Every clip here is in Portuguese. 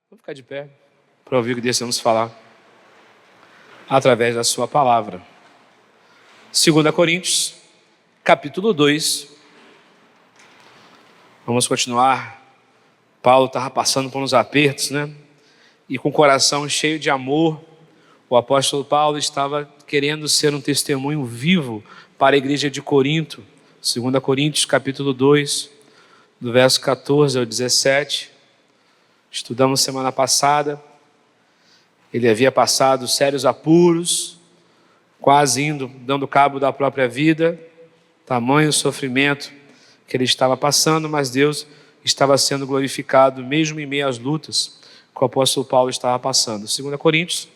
Vamos ficar de pé para ouvir o que Deus tem nos falar através da sua palavra. 2 Coríntios, capítulo 2. Vamos continuar. Paulo estava passando por uns apertos, né? E com o coração cheio de amor, o apóstolo Paulo estava querendo ser um testemunho vivo para a igreja de Corinto. 2 Coríntios, capítulo 2, do verso 14 ao 17. Estudamos semana passada. Ele havia passado sérios apuros, quase dando cabo da própria vida, tamanho sofrimento que ele estava passando, mas Deus estava sendo glorificado mesmo em meio às lutas que o apóstolo Paulo estava passando. 2 Coríntios,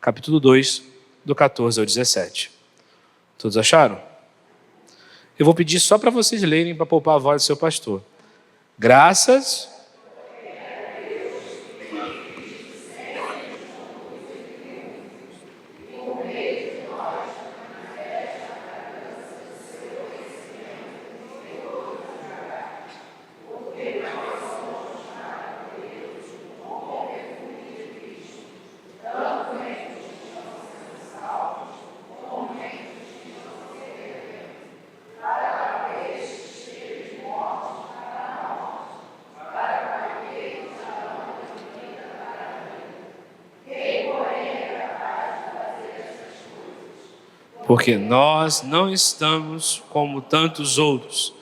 capítulo 2, do 14 ao 17. Todos acharam? Eu vou pedir só para vocês lerem, para poupar a voz do seu pastor. Graças porque nós não estamos como tantos outros,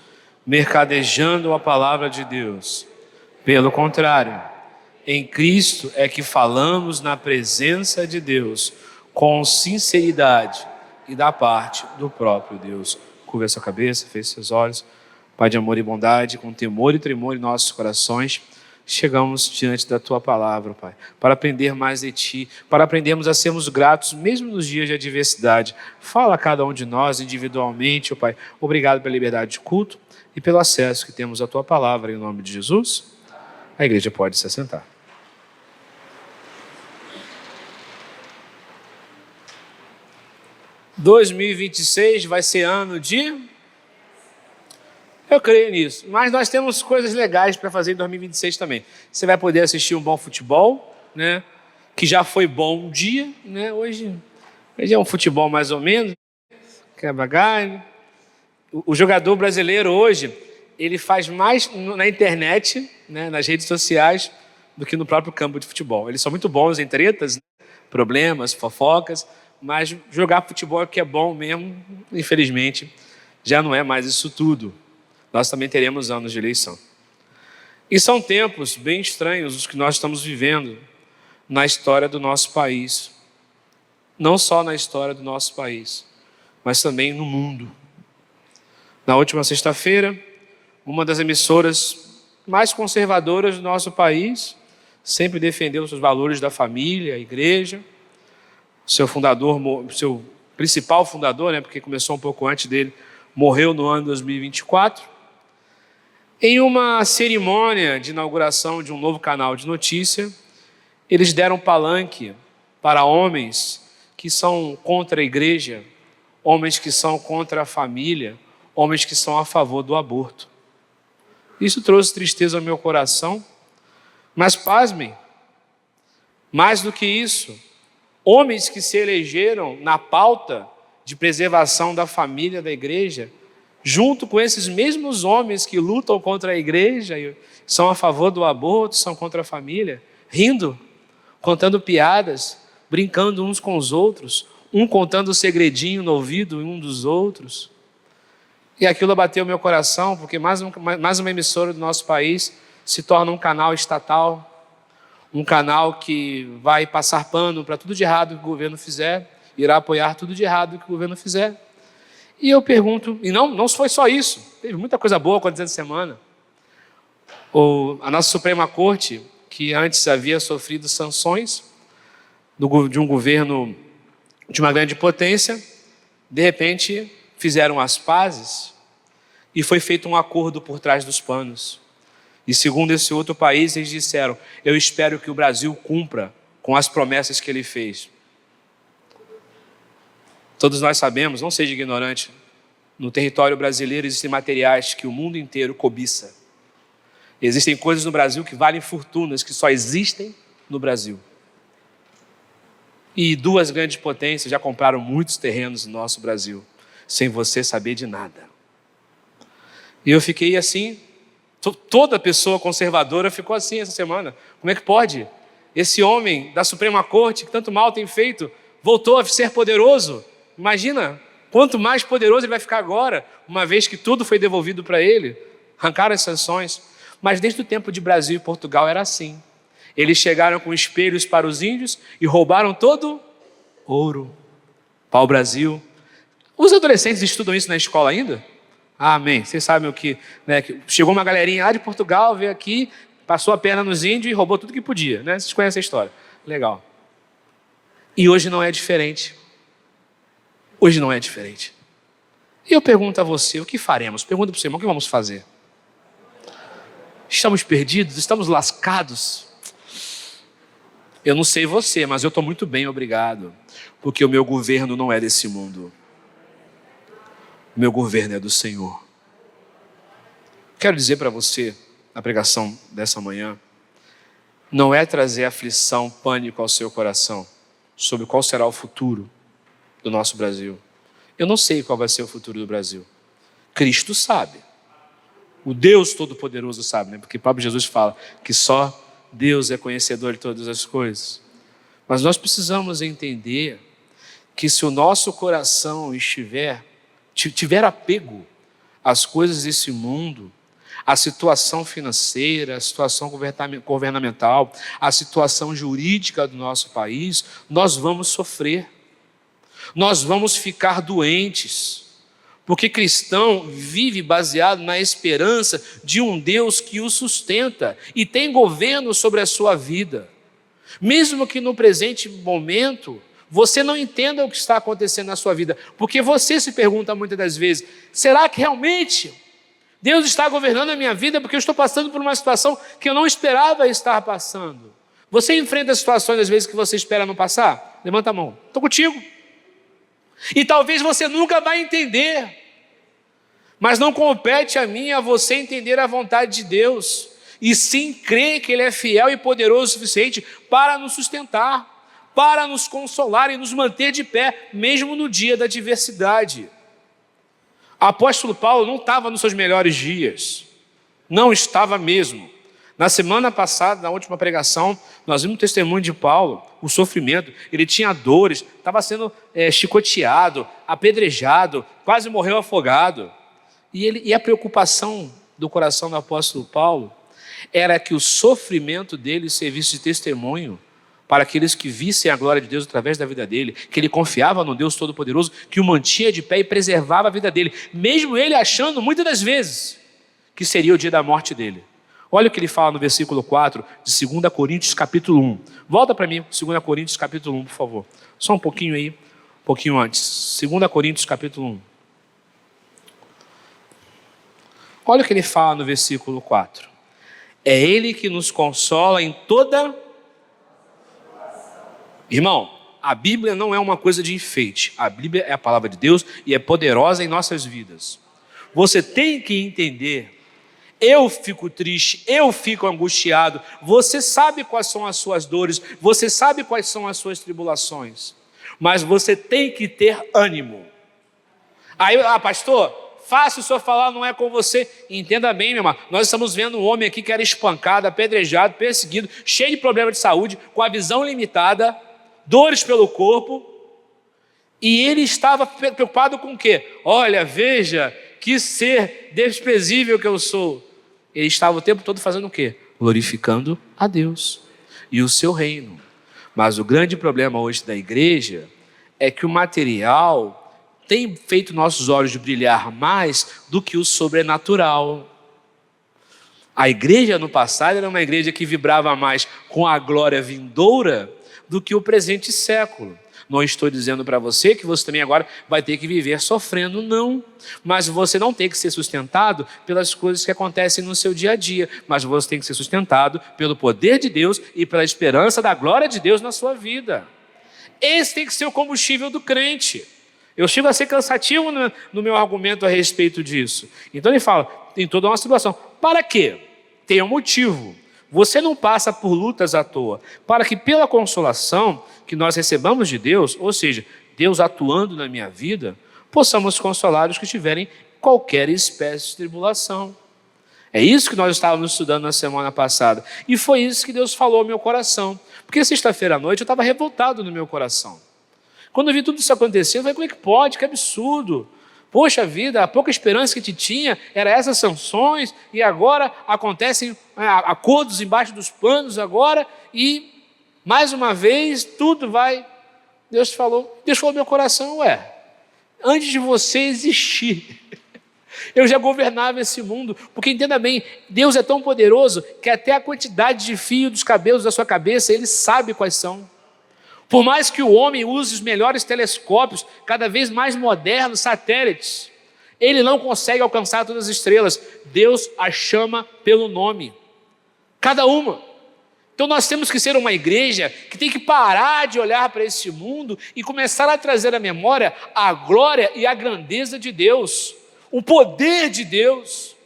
mercadejando a palavra de Deus. Pelo contrário, em Cristo é que falamos na presença de Deus, com sinceridade e da parte do próprio Deus. Curva sua cabeça, feche seus olhos. Pai de amor e bondade, com temor e tremor em nossos corações, chegamos diante da Tua palavra, Pai, para aprender mais de Ti, para aprendermos a sermos gratos, mesmo nos dias de adversidade. Fala a cada um de nós individualmente, Pai. Obrigado pela liberdade de culto e pelo acesso que temos à Tua palavra, em nome de Jesus. A igreja pode se assentar. « 2026 vai ser ano de... Eu creio nisso, mas nós temos coisas legais para fazer em 2026 também. Você vai poder assistir um bom futebol, né? Que já foi bom um dia, né? Hoje é um futebol mais ou menos, quebra galho. O jogador brasileiro hoje, ele faz mais na internet, né? Nas redes sociais, do que no próprio campo de futebol. Eles são muito bons em tretas, né? Problemas, fofocas, mas jogar futebol que é bom mesmo, infelizmente, já não é mais isso tudo. Nós também teremos anos de eleição. E são tempos bem estranhos os que nós estamos vivendo na história do nosso país. Não só na história do nosso país, mas também no mundo. Na última sexta-feira, uma das emissoras mais conservadoras do nosso país sempre defendeu os valores da família, a igreja. Seu principal fundador, né, porque começou um pouco antes dele, morreu no ano 2024. Em uma cerimônia de inauguração de um novo canal de notícia, eles deram palanque para homens que são contra a igreja, homens que são contra a família, homens que são a favor do aborto. Isso trouxe tristeza ao meu coração, mas pasmem, mais do que isso, homens que se elegeram na pauta de preservação da família da igreja, junto com esses mesmos homens que lutam contra a igreja, são a favor do aborto, são contra a família, rindo, contando piadas, brincando uns com os outros, um contando o segredinho no ouvido um dos outros. E aquilo abateu meu coração, porque mais uma emissora do nosso país se torna um canal estatal, um canal que vai passar pano para tudo de errado que o governo fizer, irá apoiar tudo de errado que o governo fizer. E eu pergunto, e não foi só isso, teve muita coisa boa acontecendo essa semana. A nossa Suprema Corte, que antes havia sofrido sanções de um governo de uma grande potência, de repente fizeram as pazes e foi feito um acordo por trás dos panos. E segundo esse outro país, eles disseram, eu espero que o Brasil cumpra com as promessas que ele fez. Todos nós sabemos, não seja ignorante, no território brasileiro existem materiais que o mundo inteiro cobiça. Existem coisas no Brasil que valem fortunas, que só existem no Brasil. E duas grandes potências já compraram muitos terrenos no nosso Brasil, sem você saber de nada. E eu fiquei assim, toda pessoa conservadora ficou assim essa semana. Como é que pode? Esse homem da Suprema Corte, que tanto mal tem feito, voltou a ser poderoso. Imagina, quanto mais poderoso ele vai ficar agora, uma vez que tudo foi devolvido para ele. Arrancaram as sanções. Mas desde o tempo de Brasil e Portugal era assim. Eles chegaram com espelhos para os índios e roubaram todo ouro. Pau-brasil. Os adolescentes estudam isso na escola ainda? Amém. Vocês sabem o que, né? Que chegou uma galerinha lá de Portugal, veio aqui, passou a perna nos índios e roubou tudo que podia, né? Vocês conhecem a história. Legal. E hoje não é diferente. Hoje não é diferente. E eu pergunto a você, o que faremos? Pergunta para o seu irmão, o que vamos fazer? Estamos perdidos? Estamos lascados? Eu não sei você, mas eu estou muito bem, obrigado. Porque o meu governo não é desse mundo. O meu governo é do Senhor. Quero dizer para você, na pregação dessa manhã, não é trazer aflição, pânico ao seu coração sobre qual será o futuro do nosso Brasil. Eu não sei qual vai ser o futuro do Brasil. Cristo sabe. O Deus Todo-Poderoso sabe, né? Porque o próprio Jesus fala que só Deus é conhecedor de todas as coisas. Mas nós precisamos entender que se o nosso coração tiver apego às coisas desse mundo, à situação financeira, à situação governamental, à situação jurídica do nosso país, nós vamos sofrer. Nós vamos ficar doentes. Porque cristão vive baseado na esperança de um Deus que o sustenta e tem governo sobre a sua vida. Mesmo que no presente momento você não entenda o que está acontecendo na sua vida, porque você se pergunta muitas das vezes, será que realmente Deus está governando a minha vida porque eu estou passando por uma situação que eu não esperava estar passando? Você enfrenta situações às vezes que você espera não passar? Levanta a mão. Estou contigo. E talvez você nunca vai entender, mas não compete a mim e a você entender a vontade de Deus, e sim crer que Ele é fiel e poderoso o suficiente para nos sustentar, para nos consolar e nos manter de pé, mesmo no dia da adversidade. O apóstolo Paulo não estava nos seus melhores dias, não estava mesmo. Na semana passada, na última pregação, nós vimos o testemunho de Paulo, o sofrimento, ele tinha dores, estava sendo chicoteado, apedrejado, quase morreu afogado. E a preocupação do coração do apóstolo Paulo era que o sofrimento dele servisse de testemunho para aqueles que vissem a glória de Deus através da vida dele, que ele confiava no Deus Todo-Poderoso, que o mantinha de pé e preservava a vida dele, mesmo ele achando muitas das vezes que seria o dia da morte dele. Olha o que ele fala no versículo 4 de 2 Coríntios capítulo 1. Volta para mim, 2 Coríntios capítulo 1, por favor. Só um pouquinho aí, um pouquinho antes. 2 Coríntios capítulo 1. Olha o que ele fala no versículo 4. É Ele que nos consola em toda... Irmão, a Bíblia não é uma coisa de enfeite. A Bíblia é a palavra de Deus e é poderosa em nossas vidas. Você tem que entender... Eu fico triste, eu fico angustiado. Você sabe quais são as suas dores, você sabe quais são as suas tribulações, mas você tem que ter ânimo. Aí, pastor, fácil o senhor falar, não é com você. Entenda bem, meu irmão, nós estamos vendo um homem aqui que era espancado, apedrejado, perseguido, cheio de problemas de saúde, com a visão limitada, dores pelo corpo, e ele estava preocupado com o quê? Olha, veja que ser desprezível que eu sou. Ele estava o tempo todo fazendo o quê? Glorificando a Deus e o seu reino. Mas o grande problema hoje da igreja é que o material tem feito nossos olhos brilhar mais do que o sobrenatural. A igreja no passado era uma igreja que vibrava mais com a glória vindoura do que o presente século. Não estou dizendo para você que você também agora vai ter que viver sofrendo, não. Mas você não tem que ser sustentado pelas coisas que acontecem no seu dia a dia. Mas você tem que ser sustentado pelo poder de Deus e pela esperança da glória de Deus na sua vida. Esse tem que ser o combustível do crente. Eu chego a ser cansativo no meu argumento a respeito disso. Então ele fala, tem toda uma situação. Para quê? Tem um motivo. Você não passa por lutas à toa, para que pela consolação que nós recebamos de Deus, ou seja, Deus atuando na minha vida, possamos consolar os que tiverem qualquer espécie de tribulação. É isso que nós estávamos estudando na semana passada. E foi isso que Deus falou ao meu coração. Porque sexta-feira à noite eu estava revoltado no meu coração. Quando eu vi tudo isso acontecendo, eu falei, como é que pode? Que absurdo. Poxa vida, a pouca esperança que te tinha era essas sanções e agora acontecem acordos embaixo dos panos agora e, mais uma vez, tudo vai... Deus falou ao meu coração, antes de você existir, eu já governava esse mundo, porque entenda bem, Deus é tão poderoso que até a quantidade de fio dos cabelos da sua cabeça, Ele sabe quais são. Por mais que o homem use os melhores telescópios, cada vez mais modernos, satélites, ele não consegue alcançar todas as estrelas. Deus as chama pelo nome, cada uma. Então nós temos que ser uma igreja que tem que parar de olhar para esse mundo e começar a trazer à memória a glória e a grandeza de Deus, o poder de Deus,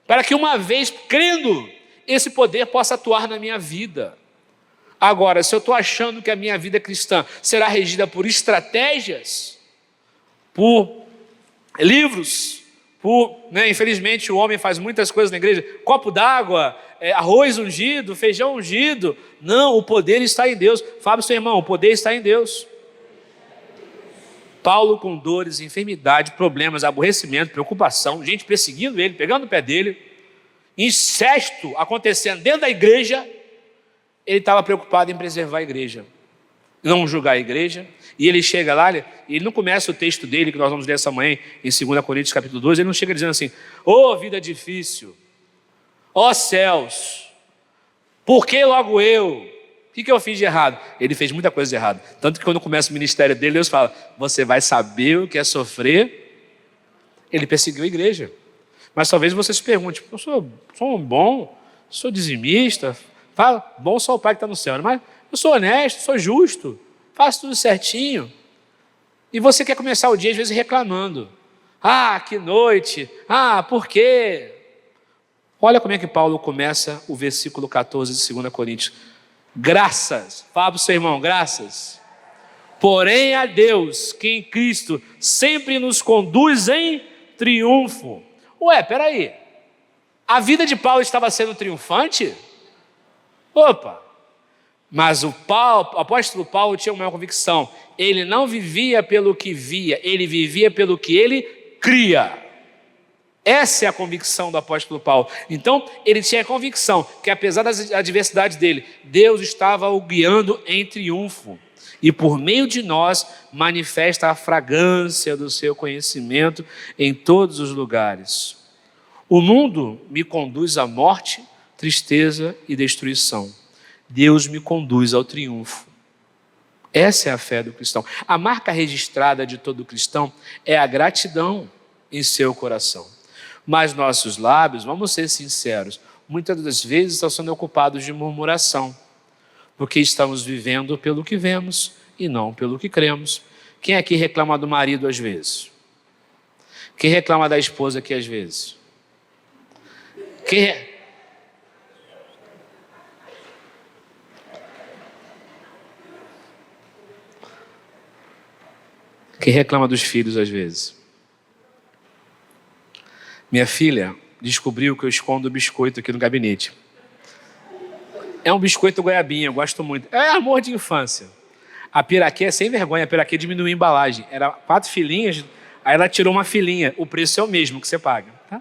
para que uma vez crendo, esse poder possa atuar na minha vida. Agora, se eu estou achando que a minha vida cristã será regida por estratégias, por livros, infelizmente o homem faz muitas coisas na igreja, copo d'água, arroz ungido, feijão ungido. Não, o poder está em Deus. Fala para o seu irmão, o poder está em Deus. Paulo com dores, enfermidade, problemas, aborrecimento, preocupação, gente perseguindo ele, pegando o pé dele, incesto acontecendo dentro da igreja. Ele estava preocupado em preservar a igreja, não julgar a igreja. E ele chega lá, ele não começa o texto dele, que nós vamos ler essa manhã, em 2 Coríntios capítulo 12, ele não chega dizendo assim, vida difícil, céus, por que logo eu? O que eu fiz de errado? Ele fez muita coisa de errado. Tanto que quando começa o ministério dele, Deus fala, você vai saber o que é sofrer. Ele perseguiu a igreja. Mas talvez você se pergunte, eu sou um bom, sou dizimista, fala, bom só o Pai que está no céu, mas eu sou honesto, sou justo, faço tudo certinho. E você quer começar o dia às vezes reclamando. Que noite, por quê? Olha como é que Paulo começa o versículo 14 de 2 Coríntios. Graças, fala para o seu irmão, graças. Porém a Deus, que em Cristo sempre nos conduz em triunfo. Peraí, a vida de Paulo estava sendo triunfante? Mas o apóstolo Paulo tinha uma convicção, ele não vivia pelo que via, ele vivia pelo que ele cria. Essa é a convicção do apóstolo Paulo. Então, ele tinha a convicção que apesar das adversidades dele, Deus estava o guiando em triunfo. E por meio de nós, manifesta a fragrância do seu conhecimento em todos os lugares. O mundo me conduz à morte, tristeza e destruição. Deus me conduz ao triunfo. Essa é a fé do cristão. A marca registrada de todo cristão é a gratidão em seu coração. Mas nossos lábios, vamos ser sinceros, muitas das vezes estão sendo ocupados de murmuração, porque estamos vivendo pelo que vemos e não pelo que cremos. Quem aqui reclama do marido às vezes? Quem reclama da esposa aqui às vezes? Quem reclama dos filhos às vezes? Minha filha descobriu que eu escondo biscoito aqui no gabinete. É um biscoito goiabinha, eu gosto muito. É amor de infância. A piraquê é sem vergonha, a piraquê diminuiu a embalagem. Era 4 filinhas, aí ela tirou uma filinha. O preço é o mesmo que você paga. Tá?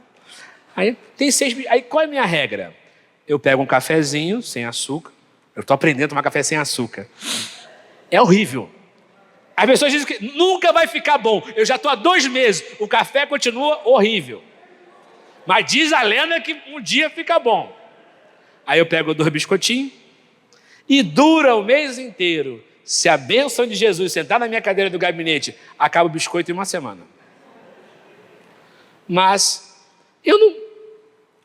Aí tem 6... Aí qual é a minha regra? Eu pego um cafezinho sem açúcar. Eu estou aprendendo a tomar café sem açúcar. É horrível. As pessoas dizem que nunca vai ficar bom. Eu já estou há 2 meses. O café continua horrível. Mas diz a lenda que um dia fica bom. Aí eu pego 2 biscoitinhos e dura o mês inteiro. Se a bênção de Jesus sentar na minha cadeira do gabinete, acaba o biscoito em 1 semana. Mas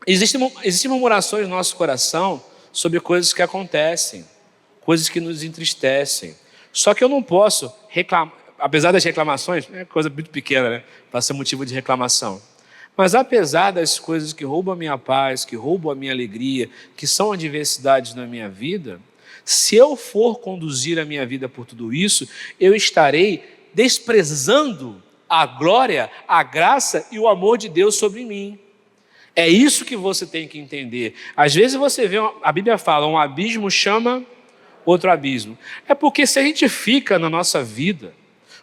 existem murmurações no nosso coração sobre coisas que acontecem, coisas que nos entristecem. Só que eu não posso reclamar, apesar das reclamações, é coisa muito pequena, né? Para ser motivo de reclamação. Mas apesar das coisas que roubam a minha paz, que roubam a minha alegria, que são adversidades na minha vida, se eu for conduzir a minha vida por tudo isso, eu estarei desprezando a glória, a graça e o amor de Deus sobre mim. É isso que você tem que entender. Às vezes você vê, a Bíblia fala, um abismo chama outro abismo. É porque se a gente fica na nossa vida,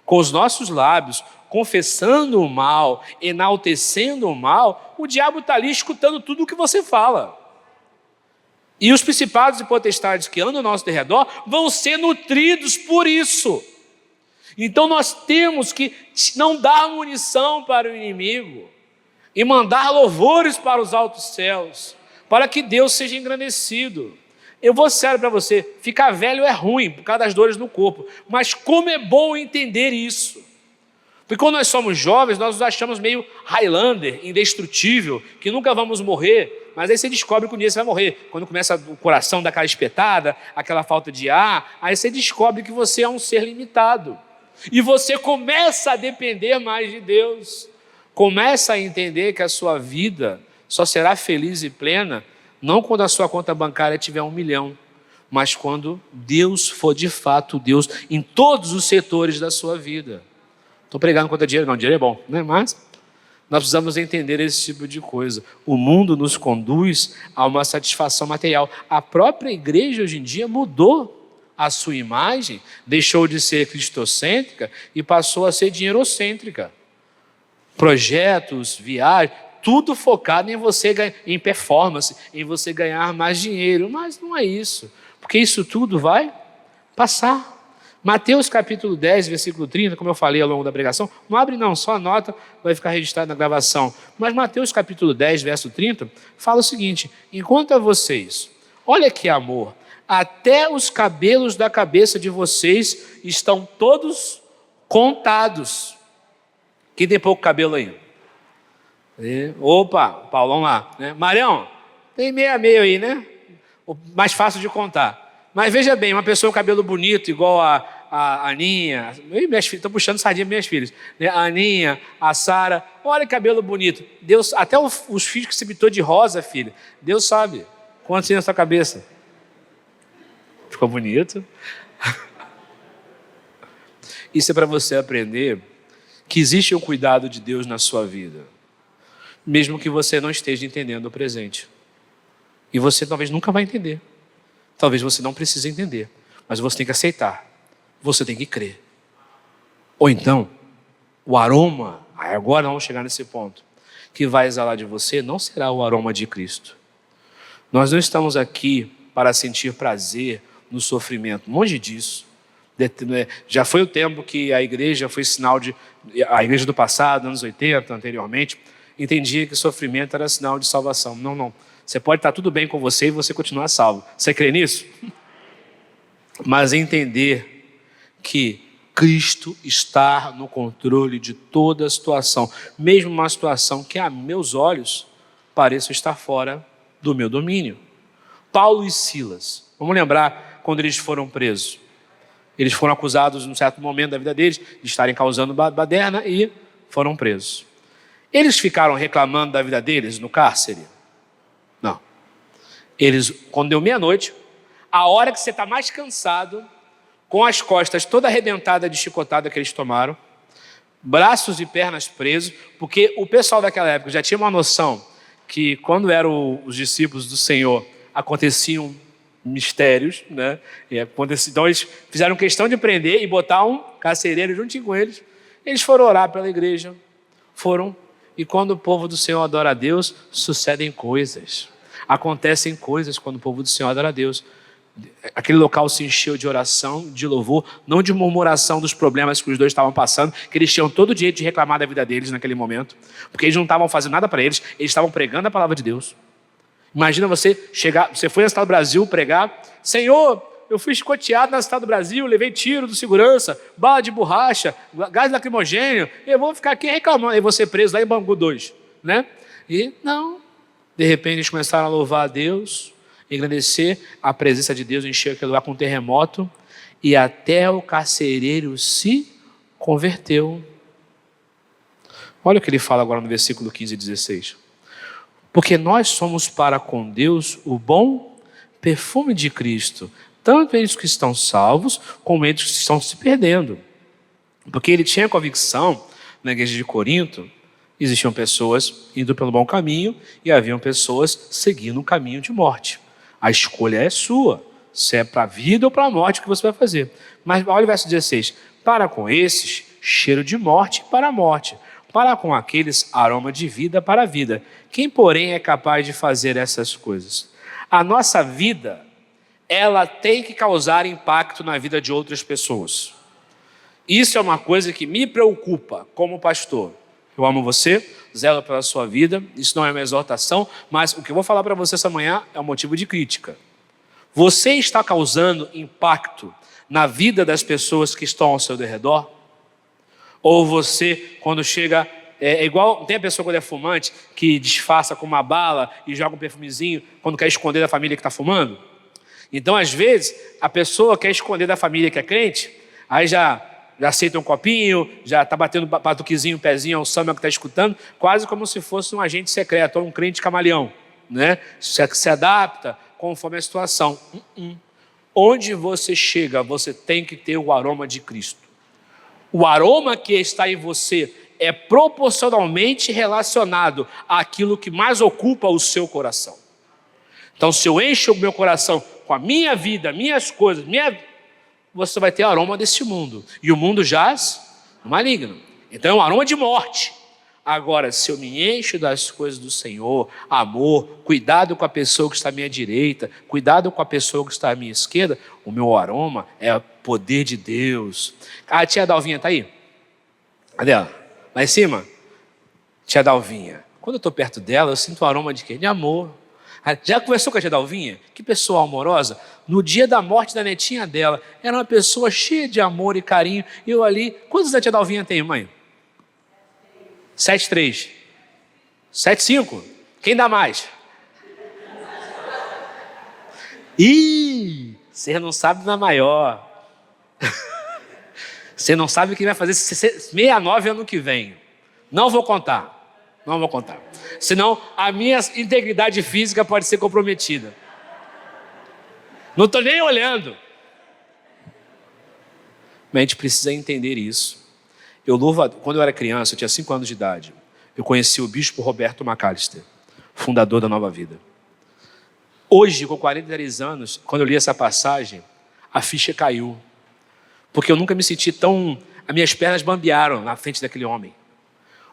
com os nossos lábios, confessando o mal, enaltecendo o mal, o diabo está ali escutando tudo o que você fala. E os principados e potestades que andam ao nosso derredor vão ser nutridos por isso. Então nós temos que não dar munição para o inimigo e mandar louvores para os altos céus, para que Deus seja engrandecido. Eu vou ser sério para você, ficar velho é ruim por causa das dores no corpo, mas como é bom entender isso. Porque quando nós somos jovens, nós nos achamos meio Highlander, indestrutível, que nunca vamos morrer, mas aí você descobre que um dia você vai morrer. Quando começa o coração dar aquela espetada, aquela falta de ar, aí você descobre que você é um ser limitado. E você começa a depender mais de Deus. Começa a entender que a sua vida só será feliz e plena, não quando a sua conta bancária tiver 1 milhão, mas quando Deus for de fato Deus em todos os setores da sua vida. Estou pregando contra dinheiro, não, dinheiro é bom, né? Mas nós precisamos entender esse tipo de coisa. O mundo nos conduz a uma satisfação material. A própria igreja hoje em dia mudou a sua imagem, deixou de ser cristocêntrica e passou a ser dinheirocêntrica. Projetos, viagens, tudo focado em você ganhar, em performance, em você ganhar mais dinheiro. Mas não é isso, porque isso tudo vai passar. Mateus capítulo 10, versículo 30, como eu falei ao longo da pregação, não abre não, só anota, vai ficar registrado na gravação. Mas Mateus capítulo 10, verso 30, fala o seguinte: enquanto a vocês, olha que amor, até os cabelos da cabeça de vocês estão todos contados. Quem tem pouco cabelo aí? Opa, Paulão lá, né? Marião, tem meio a meio aí, né? Mais fácil de contar. Mas veja bem, uma pessoa com cabelo bonito, igual a Aninha, minhas filhas, estou puxando sardinha para minhas filhas, né? A Aninha, a Sara, olha que cabelo bonito. Deus, até os filhos que se pintou de rosa, filha, Deus sabe quantos tem na sua cabeça. Ficou bonito? Isso é para você aprender que existe o cuidado de Deus na sua vida, mesmo que você não esteja entendendo o presente. E você talvez nunca vai entender. Talvez você não precise entender, mas você tem que aceitar, você tem que crer. Ou então, o aroma, agora vamos chegar nesse ponto, que vai exalar de você não será o aroma de Cristo. Nós não estamos aqui para sentir prazer no sofrimento, longe disso. Já foi o tempo que a igreja foi sinal de... A igreja do passado, anos 80, anteriormente, entendia que sofrimento era sinal de salvação. Não, não. Você pode estar tudo bem com você e você continuar salvo. Você crê nisso? Mas entender que Cristo está no controle de toda a situação, mesmo uma situação que a meus olhos pareça estar fora do meu domínio. Paulo e Silas, vamos lembrar quando eles foram presos. Eles foram acusados num certo momento da vida deles de estarem causando baderna e foram presos. Eles ficaram reclamando da vida deles no cárcere? Não. Eles, quando deu meia-noite, a hora que você está mais cansado, com as costas toda arrebentada de chicotada que eles tomaram, braços e pernas presos, porque o pessoal daquela época já tinha uma noção que quando eram os discípulos do Senhor, aconteciam mistérios, né? Então eles fizeram questão de prender e botar um carcereiro juntinho com eles. Eles foram orar pela igreja, e quando o povo do Senhor adora a Deus, sucedem coisas. Acontecem coisas quando o povo do Senhor adora a Deus. Aquele local se encheu de oração, de louvor, não de murmuração dos problemas que os dois estavam passando, que eles tinham todo o direito de reclamar da vida deles naquele momento, porque eles não estavam fazendo nada para eles estavam pregando a palavra de Deus. Imagina você chegar, você foi na Cidade do Brasil pregar: Senhor, eu fui escoteado na Cidade do Brasil, levei tiro do segurança, bala de borracha, gás lacrimogêneo, eu vou ficar aqui reclamando, e vou ser preso lá em Bangu 2, né? E não, de repente eles começaram a louvar a Deus, engrandecer, a presença de Deus encheu aquele lugar com um terremoto, e até o carcereiro se converteu. Olha o que ele fala agora no versículo 15 e 16. Porque nós somos para com Deus o bom perfume de Cristo, tanto eles que estão salvos, como eles que estão se perdendo. Porque ele tinha convicção, na igreja de Corinto, existiam pessoas indo pelo bom caminho e haviam pessoas seguindo um caminho de morte. A escolha é sua, se é para a vida ou para a morte que você vai fazer. Mas olha o verso 16. Para com esses, cheiro de morte para a morte. Para com aqueles, aroma de vida para a vida. Quem, porém, é capaz de fazer essas coisas? A nossa vida, ela tem que causar impacto na vida de outras pessoas. Isso é uma coisa que me preocupa como pastor. Eu amo você, zelo pela sua vida, isso não é uma exortação, mas o que eu vou falar para você essa manhã é um motivo de crítica. Você está causando impacto na vida das pessoas que estão ao seu redor? Ou você, quando chega, é igual, tem a pessoa quando é fumante, que disfarça com uma bala e joga um perfumezinho quando quer esconder da família que está fumando? Então, às vezes, a pessoa quer esconder da família que é crente, aí já aceita um copinho, já está batendo batuquezinho, pezinho ao samba que está escutando, quase como se fosse um agente secreto, ou um crente camaleão, né? Se adapta conforme a situação. Onde você chega, você tem que ter o aroma de Cristo. O aroma que está em você é proporcionalmente relacionado àquilo que mais ocupa o seu coração. Então, se eu encho o meu coração com a minha vida, minhas coisas, você vai ter aroma desse mundo. E o mundo jaz no maligno. Então, é um aroma de morte. Agora, se eu me encho das coisas do Senhor, amor, cuidado com a pessoa que está à minha direita, cuidado com a pessoa que está à minha esquerda, o meu aroma é o poder de Deus. A tia Dalvinha está aí? Cadê ela? Lá em cima? Tia Dalvinha. Quando eu estou perto dela, eu sinto o aroma de quê? De amor. Já conversou com a tia Dalvinha? Que pessoa amorosa. No dia da morte da netinha dela, era uma pessoa cheia de amor e carinho. E eu ali, quantos a tia Dalvinha tem, mãe? 7,3. 7,5. Quem dá mais? Ih, você não sabe na maior. Você não sabe quem vai fazer 69 ano que vem. Não vou contar. Não vou contar. Senão a minha integridade física pode ser comprometida. Não estou nem olhando. Mas a gente precisa entender isso. Quando eu era criança, eu tinha 5 anos de idade, eu conheci o bispo Roberto McAllister, fundador da Nova Vida. Hoje, com 43 anos, quando eu li essa passagem, a ficha caiu. Porque eu nunca me senti tão... As minhas pernas bambearam na frente daquele homem.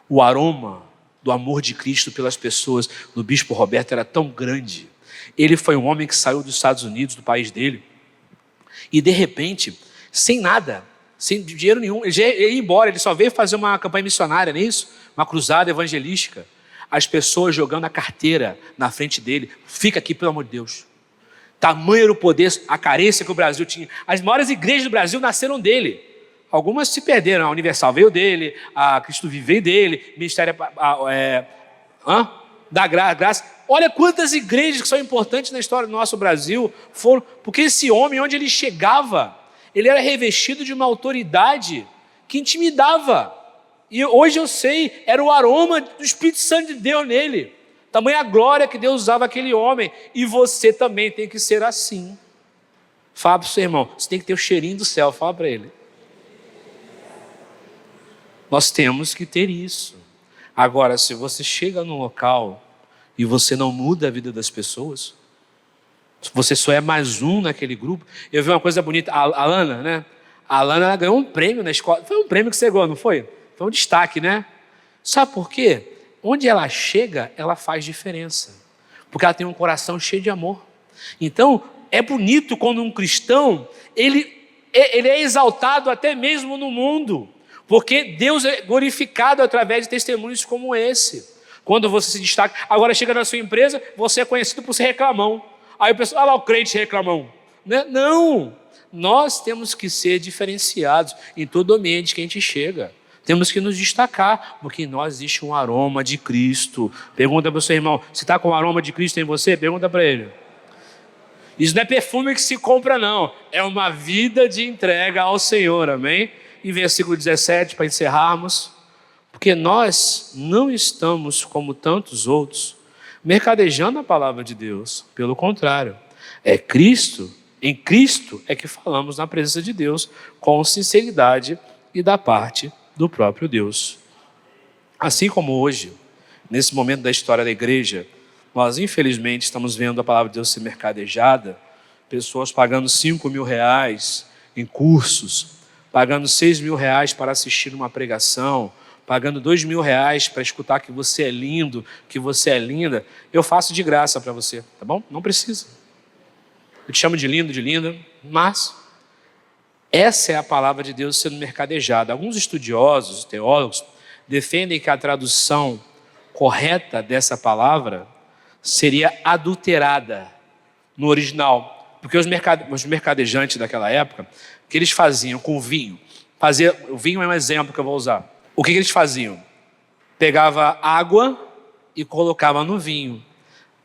O aroma do amor de Cristo pelas pessoas no bispo Roberto era tão grande. Ele foi um homem que saiu dos Estados Unidos, do país dele, e de repente, sem nada, sem dinheiro nenhum, ele ia embora, ele só veio fazer uma campanha missionária, não é isso? Uma cruzada evangelística. As pessoas jogando a carteira na frente dele. Fica aqui, pelo amor de Deus. Tamanho era o poder, a carência que o Brasil tinha. As maiores igrejas do Brasil nasceram dele. Algumas se perderam. A Universal veio dele, a Cristo Vive veio dele, Ministério da Graça. Olha quantas igrejas que são importantes na história do nosso Brasil foram, porque esse homem, onde ele chegava, ele era revestido de uma autoridade que intimidava. E hoje eu sei, era o aroma do Espírito Santo de Deus nele. Tamanha glória que Deus usava aquele homem. E você também tem que ser assim. Fala para o seu irmão, você tem que ter o cheirinho do céu. Fala para ele. Nós temos que ter isso. Agora, se você chega num local e você não muda a vida das pessoas, você só é mais um naquele grupo. Eu vi uma coisa bonita, a Lana, né? A Lana, ela ganhou um prêmio na escola. Foi um prêmio que você ganhou, não foi? Foi um destaque, né? Sabe por quê? Onde ela chega, ela faz diferença. Porque ela tem um coração cheio de amor. Então, é bonito quando um cristão, ele é exaltado até mesmo no mundo. Porque Deus é glorificado através de testemunhos como esse. Quando você se destaca, agora chega na sua empresa, você é conhecido por ser reclamão. Aí o pessoal, olha lá o crente reclamão. Né? Não, nós temos que ser diferenciados em todo ambiente que a gente chega. Temos que nos destacar, porque em nós existe um aroma de Cristo. Pergunta para o seu irmão, se está com o aroma de Cristo em você? Pergunta para ele. Isso não é perfume que se compra, não. É uma vida de entrega ao Senhor, amém? Em versículo 17, para encerrarmos. Porque nós não estamos, como tantos outros, mercadejando a palavra de Deus. Pelo contrário, é Cristo, em Cristo é que falamos na presença de Deus com sinceridade e da parte do próprio Deus. Assim como hoje, nesse momento da história da igreja, nós infelizmente estamos vendo a palavra de Deus ser mercadejada, pessoas pagando 5 mil reais em cursos, pagando 6 mil reais para assistir uma pregação, pagando 2 mil reais para escutar que você é lindo, que você é linda. Eu faço de graça para você, tá bom? Não precisa. Eu te chamo de lindo, de linda, mas essa é a palavra de Deus sendo mercadejada. Alguns estudiosos, teólogos, defendem que a tradução correta dessa palavra seria adulterada no original. Porque os mercadejantes daquela época, o que eles faziam com o vinho? O vinho é um exemplo que eu vou usar. O que eles faziam? Pegava água e colocava no vinho.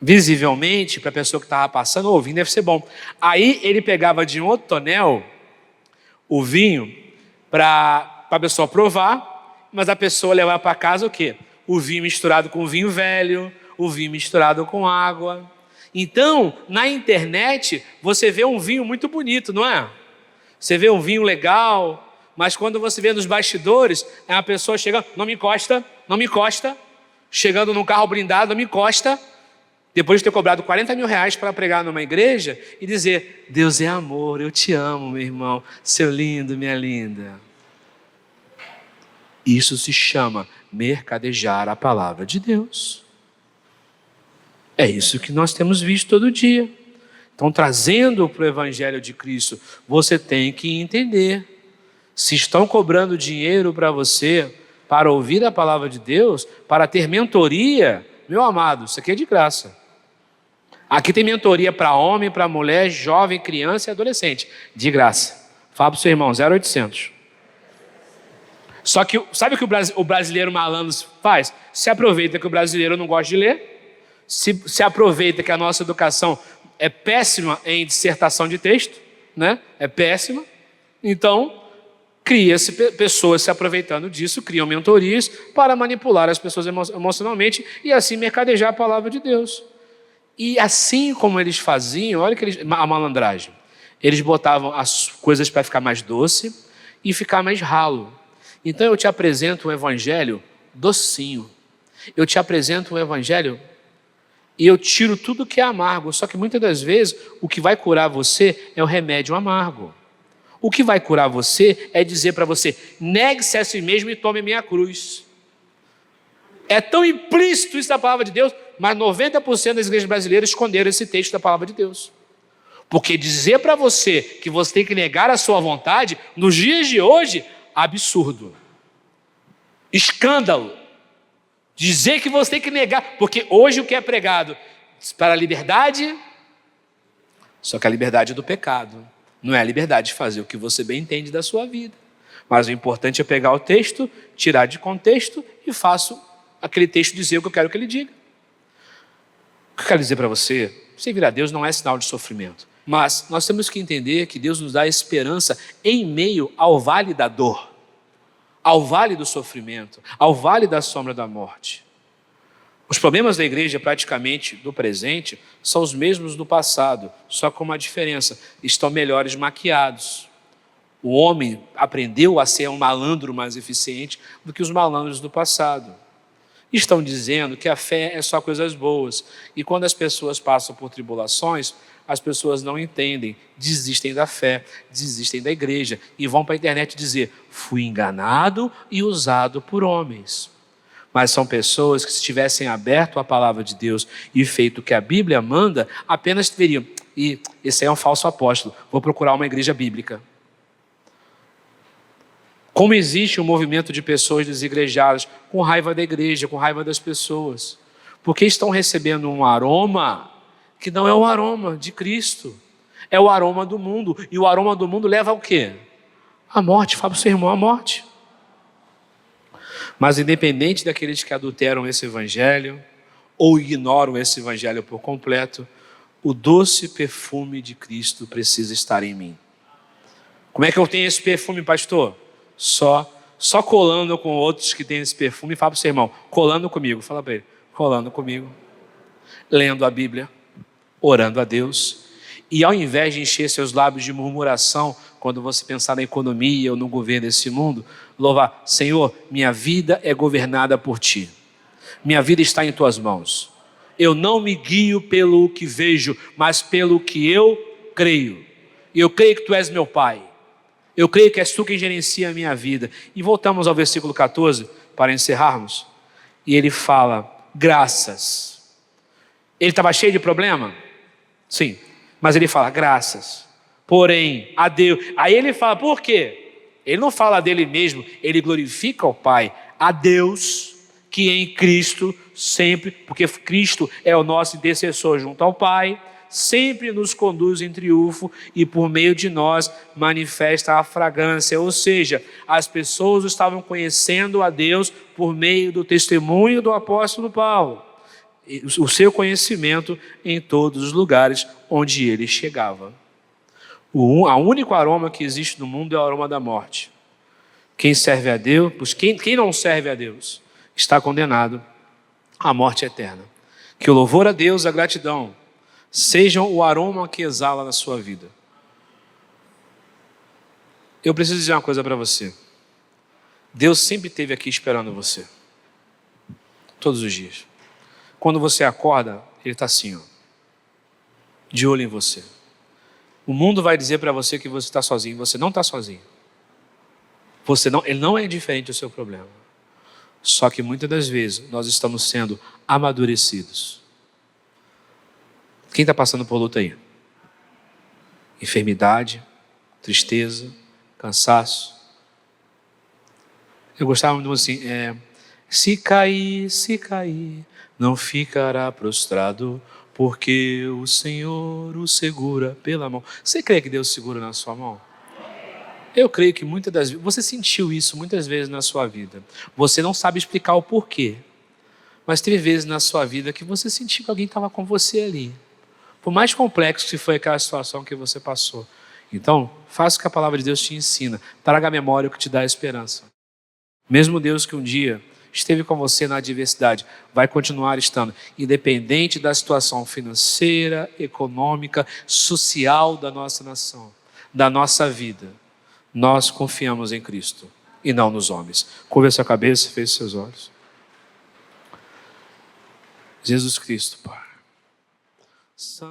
Visivelmente, para a pessoa que estava passando, o vinho deve ser bom. Aí ele pegava de um outro tonel o vinho para a pessoa provar, mas a pessoa levava para casa o quê? O vinho misturado com vinho velho, o vinho misturado com água. Então, na internet, você vê um vinho muito bonito, não é? Você vê um vinho legal, mas quando você vê nos bastidores, é uma pessoa chegando, não me encosta, chegando num carro blindado, não me encosta, depois de ter cobrado 40 mil reais para pregar numa igreja e dizer, Deus é amor, eu te amo, meu irmão, seu lindo, minha linda. Isso se chama mercadejar a palavra de Deus. É isso que nós temos visto todo dia. Então, trazendo para o Evangelho de Cristo, você tem que entender. Se estão cobrando dinheiro para você, para ouvir a palavra de Deus, para ter mentoria, meu amado, isso aqui é de graça. Aqui tem mentoria para homem, para mulher, jovem, criança e adolescente, de graça. Fala para o seu irmão, 0800. Só que, sabe o que o brasileiro malandro faz? Se aproveita que o brasileiro não gosta de ler, se aproveita que a nossa educação é péssima em dissertação de texto, né? É péssima. Então, cria-se pessoas se aproveitando disso, criam mentorias para manipular as pessoas emocionalmente e assim mercadejar a palavra de Deus. E assim como eles faziam, olha que a malandragem, eles botavam as coisas para ficar mais doce e ficar mais ralo. Então eu te apresento um evangelho docinho, eu te apresento um evangelho e eu tiro tudo que é amargo, só que muitas das vezes o que vai curar você é o remédio amargo. O que vai curar você é dizer para você, negue-se a si mesmo e tome a minha cruz. É tão implícito isso da palavra de Deus, mas 90% das igrejas brasileiras esconderam esse texto da palavra de Deus. Porque dizer para você que você tem que negar a sua vontade, nos dias de hoje, absurdo. Escândalo. Dizer que você tem que negar, porque hoje o que é pregado para a liberdade, só que a liberdade é do pecado. Não é a liberdade de fazer o que você bem entende da sua vida. Mas o importante é pegar o texto, tirar de contexto e faço aquele texto dizer o que eu quero que ele diga. O que eu quero dizer para você, servir a Deus não é sinal de sofrimento. Mas nós temos que entender que Deus nos dá esperança em meio ao vale da dor, ao vale do sofrimento, ao vale da sombra da morte. Os problemas da igreja praticamente do presente são os mesmos do passado, só com uma diferença, estão melhores maquiados. O homem aprendeu a ser um malandro mais eficiente do que os malandros do passado. Estão dizendo que a fé é só coisas boas, e quando as pessoas passam por tribulações, as pessoas não entendem, desistem da fé, desistem da igreja, e vão para a internet dizer, fui enganado e usado por homens. Mas são pessoas que, se tivessem aberto a palavra de Deus e feito o que a Bíblia manda, apenas veriam, e esse aí é um falso apóstolo, vou procurar uma igreja bíblica. Como existe um movimento de pessoas desigrejadas com raiva da igreja, com raiva das pessoas, porque estão recebendo um aroma que não é o aroma de Cristo, é o aroma do mundo, e o aroma do mundo leva ao quê? A morte. Fala para o seu irmão, a morte. Mas independente daqueles que adulteram esse evangelho ou ignoram esse evangelho por completo, o doce perfume de Cristo precisa estar em mim. Como é que eu tenho esse perfume, pastor? Só só colando com outros que têm esse perfume, fala para o seu irmão, colando comigo, fala para ele, colando comigo, lendo a Bíblia, orando a Deus, e ao invés de encher seus lábios de murmuração, quando você pensar na economia ou no governo desse mundo, louvar, Senhor, minha vida é governada por Ti, minha vida está em Tuas mãos, eu não me guio pelo que vejo, mas pelo que eu creio, e eu creio que Tu és meu Pai, eu creio que és Tu quem gerencia a minha vida. E voltamos ao versículo 14, para encerrarmos, e ele fala, graças. Ele estava cheio de problema? Sim, mas ele fala, graças, porém, a Deus. Aí ele fala, por quê? Ele não fala dele mesmo, ele glorifica o Pai, a Deus, que em Cristo sempre, porque Cristo é o nosso intercessor junto ao Pai, sempre nos conduz em triunfo e por meio de nós manifesta a fragrância, ou seja, as pessoas estavam conhecendo a Deus por meio do testemunho do apóstolo Paulo, o seu conhecimento em todos os lugares onde ele o único aroma que existe no mundo é o aroma da morte. Quem serve a Deus, quem não serve a Deus, está condenado à morte eterna. Que o louvor a Deus, a gratidão, sejam o aroma que exala na sua vida. Eu preciso dizer uma coisa para você. Deus sempre esteve aqui esperando você. Todos os dias. Quando você acorda, Ele está assim, ó, de olho em você. O mundo vai dizer para você que você está sozinho. Você não está sozinho. Ele não é diferente do seu problema. Só que muitas das vezes nós estamos sendo amadurecidos. Quem está passando por luta aí? Enfermidade, tristeza, cansaço. Eu gostava muito assim, se cair, não ficará prostrado, porque o Senhor o segura pela mão. Você crê que Deus segura na sua mão? Eu creio que muitas das vezes, você sentiu isso muitas vezes na sua vida. Você não sabe explicar o porquê, mas teve vezes na sua vida que você sentiu que alguém estava com você ali. Por mais complexo que foi aquela situação que você passou. Então, faça o que a palavra de Deus te ensina. Traga a memória o que te dá esperança. Mesmo Deus que um dia esteve com você na adversidade, vai continuar estando, independente da situação financeira, econômica, social da nossa nação, da nossa vida. Nós confiamos em Cristo e não nos homens. Curva sua cabeça, feche seus olhos. Jesus Cristo, Pai. Santo.